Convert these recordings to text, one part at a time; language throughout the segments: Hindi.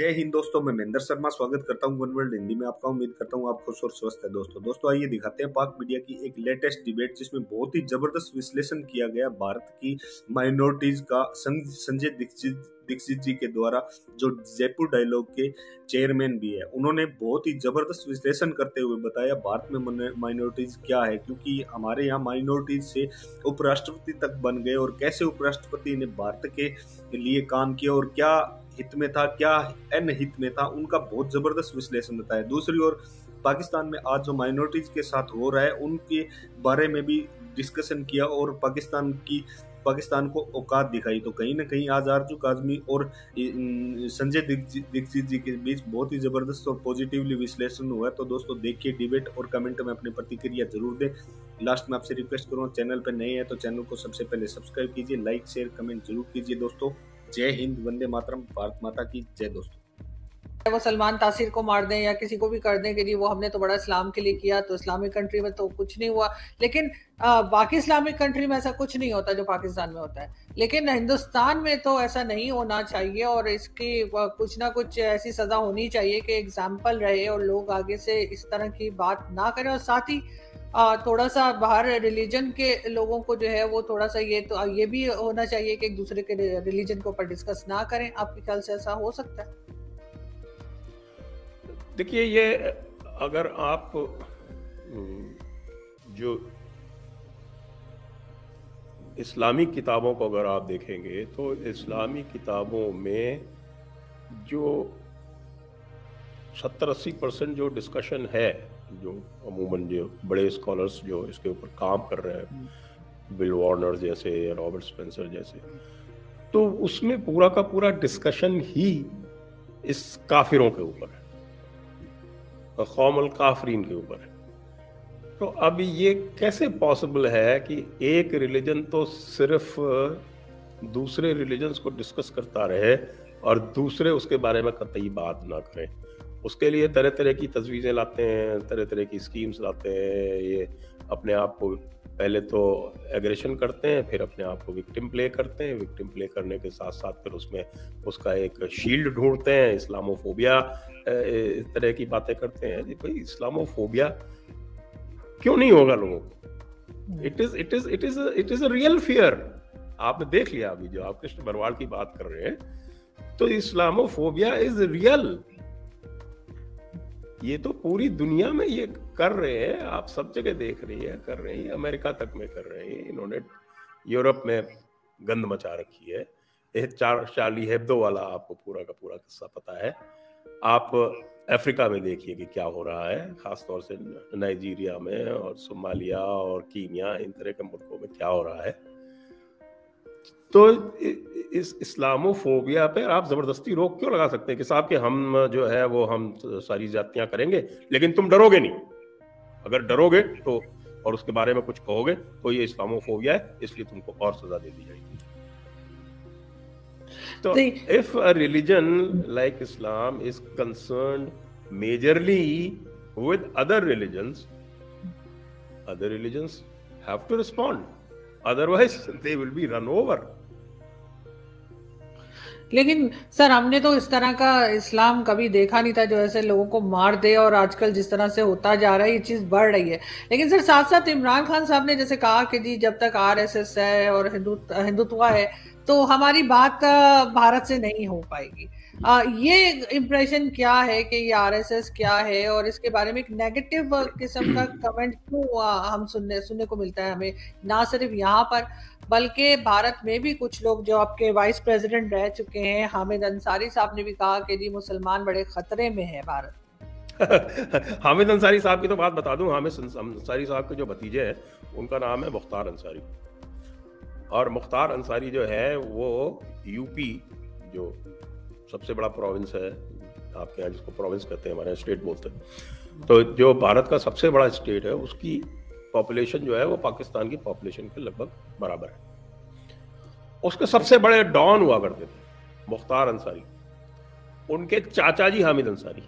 जय हिंद दोस्तों, मैं महेंद्र शर्मा स्वागत करता हूं वन वर्ल्ड हिंदी में आपका। उम्मीद करता हूं आप खुश और स्वस्थ है। दोस्तों आइए दिखाते हैं पाक मीडिया की एक लेटेस्ट डिबेट जिसमें बहुत ही जबरदस्त विश्लेषण किया गया भारत की माइनॉरिटीज का संजय दीक्षित जी के द्वारा, जो जयपुर डायलॉग के चेयरमैन भी है। उन्होंने बहुत ही जबरदस्त विश्लेषण करते हुए बताया भारत में माइनॉरिटीज क्या है, क्योंकि हमारे यहाँ माइनॉरिटीज से उपराष्ट्रपति तक बन गए और कैसे उपराष्ट्रपति ने भारत के लिए काम किया और क्या हित में था, क्या अनहित में था, उनका बहुत जबरदस्त विश्लेषण बताया। दूसरी ओर पाकिस्तान में आज जो माइनॉरिटीज के साथ हो रहा है उनके बारे में भी डिस्कशन किया और पाकिस्तान को औकात दिखाई। तो कहीं ना कहीं आज आरजू काजमी और संजय दीक्षित जी के बीच बहुत ही जबरदस्त और पॉजिटिवली विश्लेषण हुआ है। तो दोस्तों देखिए डिबेट और कमेंट में अपनी प्रतिक्रिया जरूर दें। लास्ट में आपसे रिक्वेस्ट करूँगा, चैनल पर नए हैं तो चैनल को सबसे पहले सब्सक्राइब कीजिए, लाइक शेयर कमेंट जरूर कीजिए। दोस्तों जय हिंद, वंदे मातरम, भारत माता की जय। दोस्तों वो सलमान तासीर को मार दें या किसी को भी कर दें कि जी वो हमने तो बड़ा इस्लाम के लिए किया, तो इस्लामिक कंट्री में तो कुछ नहीं हुआ, लेकिन बाकी इस्लामिक कंट्री में ऐसा कुछ नहीं होता जो पाकिस्तान में होता है। लेकिन हिंदुस्तान में तो ऐसा नहीं होना चाहिए और इसकी कुछ ना कुछ ऐसी सजा होनी चाहिए कि एग्जाम्पल रहे और लोग आगे से इस तरह की बात ना करें। और साथ ही थोड़ा सा बाहर रिलीजन के लोगों को जो है वो थोड़ा सा ये भी होना चाहिए कि एक दूसरे के रिलीजन के ऊपर डिस्कस ना करें। आपके ख्याल से ऐसा हो सकता है? देखिए, ये अगर आप जो इस्लामी किताबों को अगर आप देखेंगे तो इस्लामी किताबों में जो 70-80% जो डिस्कशन है, जो अमूमन जो बड़े स्कॉलर्स जो इसके ऊपर काम कर रहे हैं, बिल वार्नर जैसे, रॉबर्ट स्पेंसर जैसे, तो उसमें पूरा का पूरा डिस्कशन ही इस काफिरों के ऊपर है, कौमुल काफरीन के ऊपर है। तो अब ये कैसे पॉसिबल है कि एक रिलीजन तो सिर्फ दूसरे रिलीजन्स को डिस्कस करता रहे और दूसरे उसके बारे में कतई बात ना करें? उसके लिए तरह तरह की तजवीज़ें लाते हैं, तरह तरह की स्कीम्स लाते हैं। ये अपने आप को पहले तो एग्रेशन करते हैं, फिर अपने आप को विक्टिम प्ले करते हैं। विक्टिम प्ले करने के साथ साथ फिर उसमें उसका एक शील्ड ढूंढते हैं, इस्लामोफोबिया, इस तरह की बातें करते हैं। भाई इस्लामोफोबिया क्यों नहीं होगा लोगों को? It is a real fear. आपने देख लिया अभी जो आप कृष्ण बरवाल की बात कर रहे हैं, तो इस्लामोफोबिया इज रियल। ये तो पूरी दुनिया में ये कर रहे हैं, आप सब जगह देख रही है, कर रहे हैं, अमेरिका तक में कर रहे हैं। इन्होंने यूरोप में गंद मचा रखी है। ये चार्ली हेब्दो वाला आपको पूरा का पूरा किस्सा पता है। आप अफ्रीका में देखिए कि क्या हो रहा है, खासतौर से नाइजीरिया में और सोमालिया और कीनिया, इन तरह के मुल्कों में क्या हो रहा है। तो इस इस्लामोफोबिया पे आप जबरदस्ती रोक क्यों लगा सकते हैं कि साहब कि हम जो है वो हम सारी जातियां करेंगे, लेकिन तुम डरोगे नहीं। अगर डरोगे तो और उसके बारे में कुछ कहोगे तो ये इस्लामोफोबिया है, इसलिए तुमको और सजा दे दी जाएगी। तो if a religion like Islam is concerned majorly with other religions have to respond, otherwise they will be run over. लेकिन सर हमने तो इस तरह का इस्लाम कभी देखा नहीं था जो ऐसे लोगों को मार दे, और आजकल जिस तरह से होता जा रहा है ये चीज बढ़ रही है। लेकिन सर साथ साथ इमरान खान साहब ने जैसे कहा कि जी जब तक आरएसएस है और हिंदुत्व है तो हमारी बात भारत से नहीं हो पाएगी। ये इम्प्रेशन क्या है कि ये आरएसएस क्या है, और इसके बारे में एक नेगेटिव किस्म का कमेंट क्यों हम सुनने को मिलता है हमें, ना सिर्फ यहाँ पर बल्कि भारत में भी? कुछ लोग जो आपके वाइस प्रेसिडेंट रह चुके हैं, हामिद अंसारी साहब ने भी कहा कि जी मुसलमान बड़े खतरे में है भारत। हामिद अंसारी साहब की तो बात बता दूं। हामिद अंसारी साहब के जो भतीजे हैं उनका नाम है मुख्तार अंसारी, और मुख्तार अंसारी जो है वो यूपी जो सबसे बड़ा प्रोविंस है आपके यहाँ, जिसको प्रोविंस कहते हैं, हमारे यहाँ स्टेट बोलते हैं, तो जो भारत का सबसे बड़ा स्टेट है उसकी पॉपुलेशन जो है वो पाकिस्तान की पॉपुलेशन के लगभग बराबर है। उसके सबसे बड़े डॉन हुआ करते थे मुख्तार अंसारी, उनके चाचा जी हामिद अंसारी।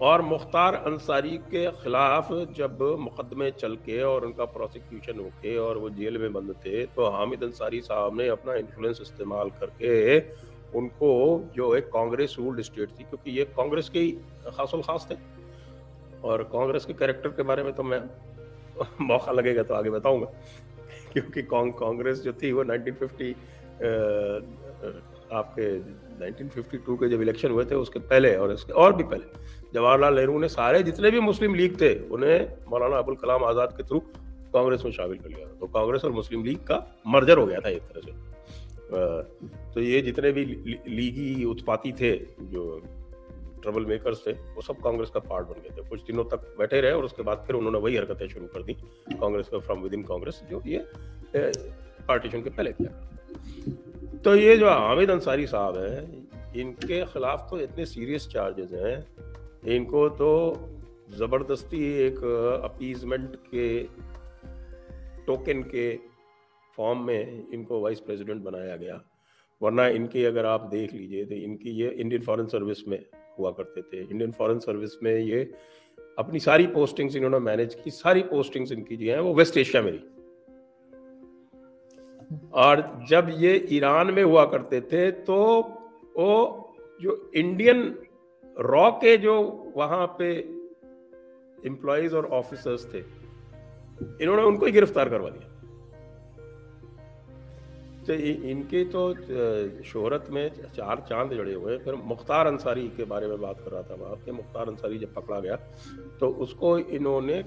और मुख्तार अंसारी के खिलाफ जब मुकदमे चल के और उनका प्रोसिक्यूशन होके और वो जेल में बंद थे, तो हामिद अंसारी साहब ने अपना इन्फ्लुएंस इस्तेमाल करके उनको जो एक कांग्रेस रूल्ड स्टेट थी, क्योंकि ये कांग्रेस के खासुल खास थे, और कांग्रेस के कैरेक्टर के बारे में तो मैं मौका लगेगा तो आगे बताऊंगा, क्योंकि कांग्रेस जो थी वो 1950 आपके 1952 के जब इलेक्शन हुए थे उसके पहले और इसके और भी पहले जवाहरलाल नेहरू ने सारे जितने भी मुस्लिम लीग थे उन्हें मौलाना अबुल कलाम आज़ाद के थ्रू कांग्रेस में शामिल कर लिया था। तो कांग्रेस और मुस्लिम लीग का मर्जर हो गया था एक तरह से। तो ये जितने भी लीगी उत्पाती थे, जो ट्रबल मेकर्स थे, वो सब कांग्रेस का पार्ट बन गए थे। कुछ दिनों तक बैठे रहे और उसके बाद फिर उन्होंने वही हरकतें शुरू कर दी कांग्रेस का, फ्रॉम विद इन कांग्रेस, जो ये पार्टीशन के पहले किया। तो ये जो हामिद अंसारी साहब हैं, इनके खिलाफ तो इतने सीरियस चार्जेस हैं, इनको तो ज़बरदस्ती एक अपीजमेंट के टोकन के फॉर्म में इनको वाइस प्रेसिडेंट बनाया गया। वरना इनकी अगर आप देख लीजिए तो इनकी ये इंडियन फॉरेन सर्विस में हुआ करते थे। इंडियन फॉरेन सर्विस में ये अपनी सारी पोस्टिंग्स इन्होंने मैनेज की, सारी पोस्टिंग्स इनकी जो है वो वेस्ट एशिया में रही। और जब ये ईरान में हुआ करते थे तो वो जो इंडियन रॉ के जो वहां पे एम्प्लॉइज और ऑफिसर्स थे, इन्होंने उनको ही गिरफ्तार करवा दिया। तो इनके तो शोहरत में चार चांद जड़े हुए। फिर मुख्तार अंसारी के बारे में बात कर रहा था मैं आपके। मुख्तार अंसारी जब पकड़ा गया तो उसको इन्होंने,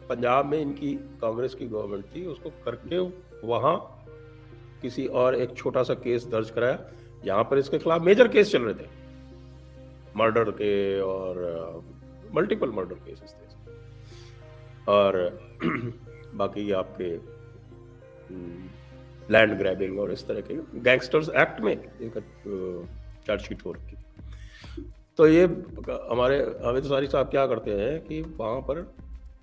पंजाब में इनकी कांग्रेस की गवर्नमेंट थी, उसको करके वहाँ किसी और एक छोटा सा केस दर्ज कराया। यहाँ पर इसके खिलाफ मेजर केस चल रहे थे, मर्डर के और मल्टीपल मर्डर केसेस थे। और बाकी आपके लैंड ग्रैबिंग और इस तरह के गैंगस्टर्स एक्ट में इनका चार्जशीट हो रखी। तो ये हमारे हामिद अंसारी साहब क्या करते हैं कि वहाँ पर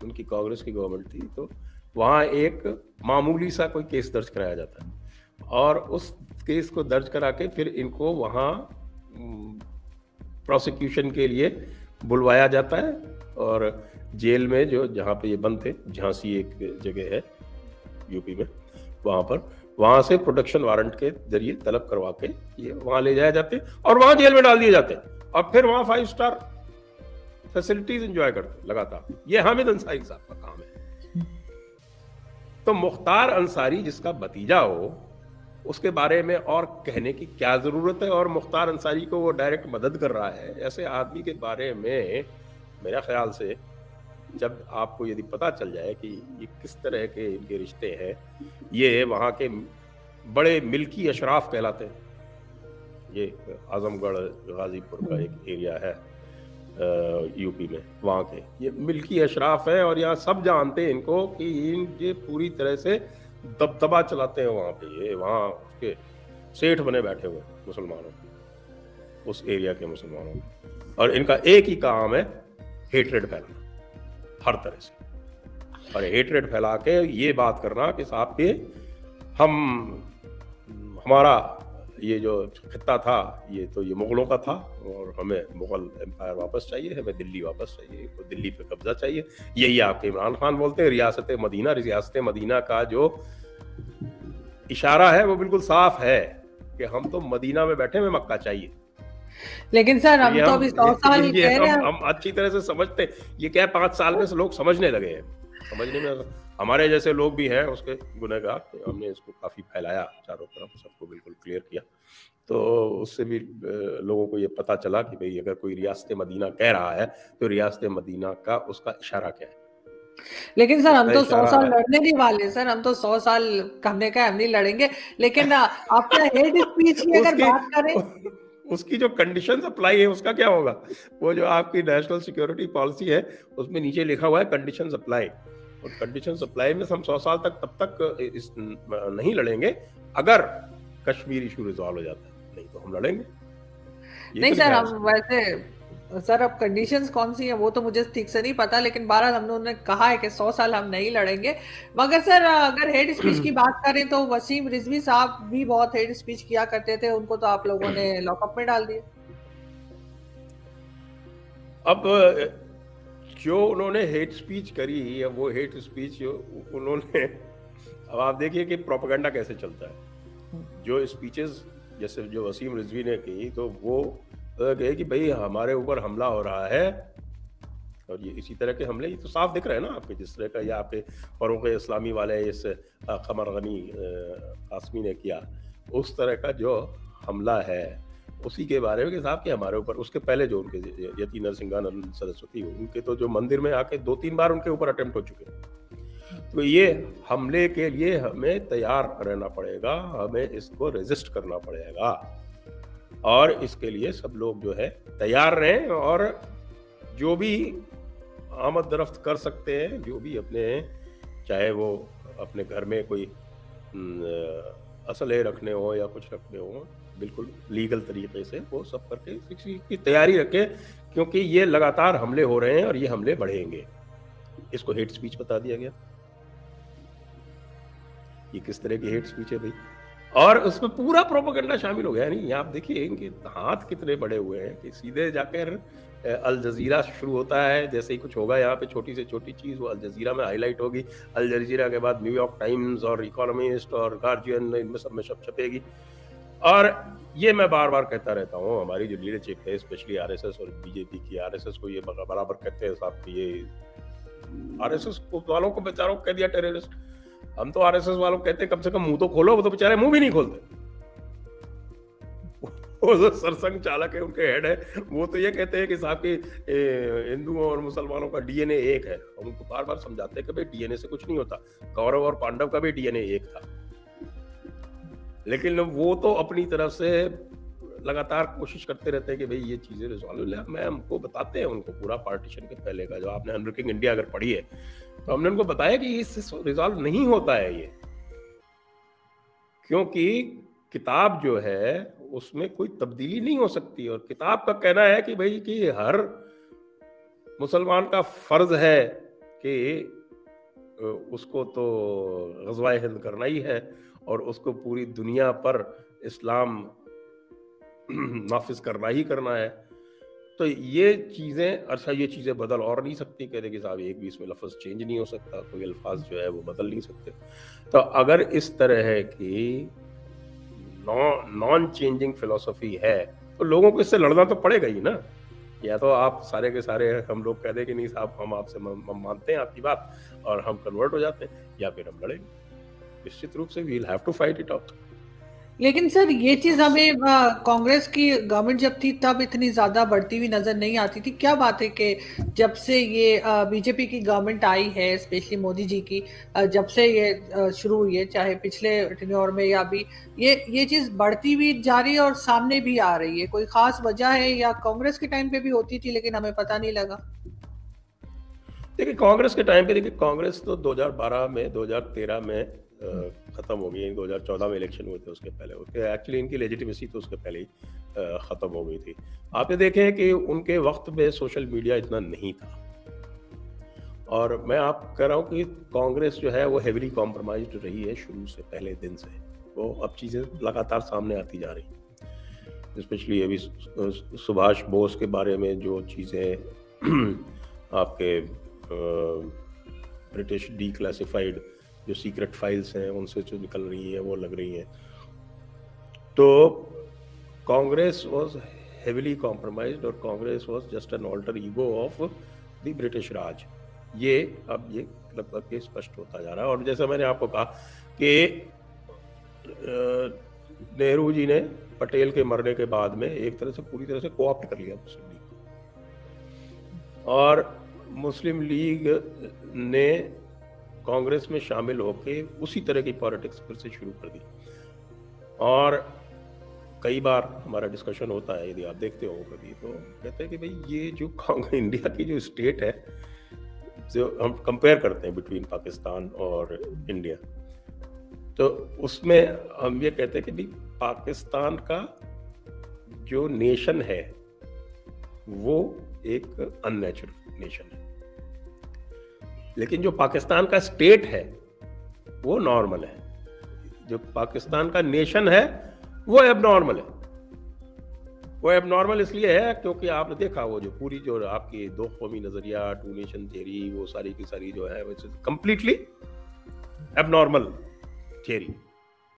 उनकी कांग्रेस की गवर्नमेंट थी, तो वहाँ एक मामूली सा कोई केस दर्ज कराया जाता है और उस केस को दर्ज करा के फिर इनको वहाँ प्रोसिक्यूशन के लिए बुलवाया जाता है। और जेल में जो जहाँ पे ये बंद थे, झांसी एक जगह है यूपी में, वहाँ से प्रोटेक्शन वारंट के जरिए तलब करवा के ये वहाँ ले जाए जाते और वहाँ जेल में डाल दिए जाते और फिर वहाँ 5 स्टार फैसिलिटीज एंजॉय करते लगातार। ये हामिद अंसारी साहब का काम है। तो मुख्तार अंसारी जिसका भतीजा हो, उसके बारे में और कहने की क्या जरूरत है। और मुख्तार अंसारी को वो डायरेक्ट मदद कर रहा है। ऐसे आदमी के बारे में मेरा ख्याल से जब आपको यदि पता चल जाए कि ये किस तरह के इनके रिश्ते हैं, ये वहाँ के बड़े मिल्की अशराफ कहलाते हैं। ये आजमगढ़ गाजीपुर का एक एरिया है यूपी में, वहाँ के ये मिल्की अशराफ है और यहाँ सब जानते हैं इनको कि ये पूरी तरह से दबदबा चलाते हैं वहाँ पे। ये वहाँ उसके सेठ बने बैठे हुए मुसलमानों, उस एरिया के मुसलमानों, और इनका एक ही काम है हेट्रेड फैलाना हर तरह से। और हेट्रेड फैला के ये बात करना कि साहब के हमारा ये जो खित्ता था ये तो ये मुगलों का था और हमें मुगल एम्पायर वापस चाहिए, हमें दिल्ली वापस चाहिए, तो दिल्ली पे कब्जा चाहिए। यही आपके इमरान खान बोलते हैं। रियासत मदीना का जो इशारा है वो बिल्कुल साफ है कि हम तो मदीना में बैठे, हमें मक्का चाहिए। लेकिन सर हम तो अभी 100 साल कह रहे हैं, हम अच्छी तरह से समझते हैं। ये क्या 5 साल में से लोग समझने लगे हैं। समझने में हमारे जैसे लोग भी हैं उसके गुनहगार। हमने इसको काफी फैलाया चारों तरफ, सबको बिल्कुल क्लियर किया, तो उससे भी लोगों को ये पता चला कि भाई अगर कोई रियासत मदीना कह रहा है तो रियासत मदीना का उसका इशारा क्या है। लेकिन सर हम तो 100 साल लड़ने नहीं वाले। सर हम तो 100 साल हमने कहा हम नहीं लड़ेंगे। लेकिन आपका हेड स्पीच की अगर बात करें, उसकी जो कंडीशंस अप्लाई है उसका क्या होगा? वो जो आपकी नेशनल सिक्योरिटी पॉलिसी है उसमें नीचे लिखा हुआ है कंडीशंस अप्लाई, और कंडीशंस अप्लाई में हम 100 साल तक तब तक नहीं लड़ेंगे अगर कश्मीर इशू रिजॉल्व हो जाता है, नहीं तो हम लड़ेंगे। नहीं सर हम वैसे सर अब कंडीशंस कौन सी हैं वो तो मुझे ठीक से नहीं पता, लेकिन बहरहाल हमने कहा है कि 100 साल हम नहीं लड़ेंगे। मगर सर अगर हेड स्पीच की बात करें तो वसीम रिजवी साहब भी बहुत हेड स्पीच किया करते थे, उनको तो आप लोगों ने लॉकअप में डाल दिया। अब जो उन्होंने हेड स्पीच करी है वो हेड स्पीच उन्होंने, अब आप देखिए कि प्रोपेगेंडा कैसे चलता है। जो स्पीचेस जैसे जो वसीम रिजवी ने की, तो वो कहे कि भाई हमारे ऊपर हमला हो रहा है, और ये इसी तरह के हमले, ये तो साफ दिख रहे हैं ना आपके, जिस तरह का ये आपके फरूक इस्लामी वाले इस कमर गनी कासमी ने किया, उस तरह का जो हमला है उसी के बारे में साहब कि हमारे ऊपर, उसके पहले जो उनके यति नरसिंहानंद सरस्वती, उनके तो जो मंदिर में आके 2-3 बार उनके ऊपर अटेम्प्ट हो चुके हैं। तो ये हमले के लिए हमें तैयार रहना पड़ेगा, हमें इसको रेजिस्ट करना पड़ेगा, और इसके लिए सब लोग जो है तैयार रहें, और जो भी आमद दरफ्त कर सकते हैं, जो भी अपने, चाहे वो अपने घर में कोई असले रखने हो या कुछ रखने हो, बिल्कुल लीगल तरीके से वो सब करके इसकी तैयारी रखें, क्योंकि ये लगातार हमले हो रहे हैं और ये हमले बढ़ेंगे। इसको हेट स्पीच बता दिया गया। ये किस तरह की हेट स्पीच है भाई, और उसमें पूरा प्रोपेगेंडा शामिल हो गया। नहीं, आप देखिए इनके हाथ कितने बड़े हुए हैं कि सीधे जाकर अल जजीरा शुरू होता है, जैसे ही कुछ होगा यहाँ पे छोटी से छोटी चीज़ वो अल जजीरा में हाईलाइट होगी, अल जजीरा के बाद न्यूयॉर्क टाइम्स और इकोनॉमिस्ट और गार्जियन, इनमें सब में सब छपेगी। और ये मैं बार बार कहता रहता हूँ, हमारी जो लीडरशिप है, स्पेशली आरएसएस और बीजेपी की, आरएसएस को ये बराबर कहते हैं साहब कि ये आरएसएस वालों को बेचारों को कह दिया टेररिस्ट। हम तो आरएसएस वालों को कहते हैं कम से कम मुंह तो खोलो, वो तो बेचारे मुंह भी नहीं खोलते। वो जो सरसंघ चालक है, उनके हेड है, वो तो ये कहते हैं कि साहब कि हिंदुओं और मुसलमानों का डीएनए एक है। हम उनको बार बार समझाते हैं कि भाई डीएनए से कुछ नहीं होता, कौरव और पांडव का भी डीएनए एक था। लेकिन वो तो अपनी तरफ से लगातार कोशिश करते रहते हैं कि भाई ये चीजें रिजॉल्व, मैं हमको बताते हैं उनको पूरा पार्टीशन के पहले का, जो आपने अनब्रेकिंग इंडिया अगर पढ़ी है तो हमने उनको बताया कि इससे रिजॉल्व नहीं होता है ये, क्योंकि किताब जो है उसमें कोई तब्दीली नहीं हो सकती। और किताब का कहना है कि भाई कि हर मुसलमान का फर्ज है कि उसको तो ग़ज़वा-ए हिंद करना ही है और उसको पूरी दुनिया पर इस्लाम नाफिज करना ही करना है। तो ये चीज़ें, अच्छा ये चीज़ें बदल और नहीं सकती, कहते कि साहब एक भी इसमें लफ्ज़ चेंज नहीं हो सकता, कोई अल्फाज जो है वो बदल नहीं सकते। तो अगर इस तरह की नॉन चेंजिंग फिलॉसफी है तो लोगों को इससे लड़ना तो पड़ेगा ही ना। या तो आप सारे के सारे हम लोग कह दें कि नहीं साहब हम आपसे मानते हैं आपकी बात और हम कन्वर्ट हो जाते हैं, या फिर हम लड़ेंगे। निश्चित रूप से we will have to fight it out. लेकिन सर ये चीज हमें कांग्रेस की गवर्नमेंट जब थी तब इतनी ज्यादा बढ़ती हुई नजर नहीं आती थी। क्या बात है कि जब से ये बीजेपी की गवर्नमेंट आई है, स्पेशली मोदी जी की, जब से ये शुरू हुई है, चाहे पिछले टेन्योर में या अभी, ये चीज बढ़ती हुई जा रही है और सामने भी आ रही है। कोई खास वजह है या कांग्रेस के टाइम पे भी होती थी लेकिन हमें पता नहीं लगा? देखिए कांग्रेस के टाइम पे, देखिए कांग्रेस तो 2012 में 2013 में खत्म हो गई। 2014 में इलेक्शन हुए थे, उसके पहले उसके एक्चुअली इनकी लेजिटिमेसी तो उसके पहले ही खत्म हो गई थी। आपने देखे कि उनके वक्त में सोशल मीडिया इतना नहीं था, और मैं आप कह रहा हूँ कि कांग्रेस जो है वो हेविली कॉम्प्रोमाइज्ड रही है शुरू से, पहले दिन से। वो अब चीज़ें लगातार सामने आती जा रही, स्पेशली अभी सुभाष बोस के बारे में जो चीज़ें आपके ब्रिटिश डीक्लासिफाइड जो सीक्रेट फाइल्स हैं उनसे जो निकल रही हैं वो लग रही हैं। तो कांग्रेस वाज हेविली कॉम्प्रोमाइज्ड और Congress was just an alter ego of the British Raj. ये अब ये लगभग ये स्पष्ट होता जा रहा है। और जैसा मैंने आपको कहा कि नेहरू जी ने पटेल के मरने के बाद में एक तरह से पूरी तरह से कोऑप्ट कर लिया मुस्लिम लीग को, और मुस्लिम लीग ने कांग्रेस में शामिल होकर उसी तरह की पॉलिटिक्स फिर से शुरू कर दी। और कई बार हमारा डिस्कशन होता है, यदि आप देखते हो कभी, तो कहते हैं कि भाई ये जो इंडिया की जो स्टेट है, जो हम कंपेयर करते हैं बिटवीन पाकिस्तान और इंडिया, तो उसमें हम ये कहते हैं कि भाई पाकिस्तान का जो नेशन है वो एक अननेचुरल नेशन है, लेकिन जो पाकिस्तान का स्टेट है वो नॉर्मल है। जो पाकिस्तान का नेशन है वो एबनॉर्मल है। वो एबनॉर्मल इसलिए है क्योंकि आपने देखा वो जो पूरी जो आपकी दो कौमी नजरिया, टू नेशन थियरी, वो सारी की सारी जो है कंप्लीटली एबनॉर्मल थियरी।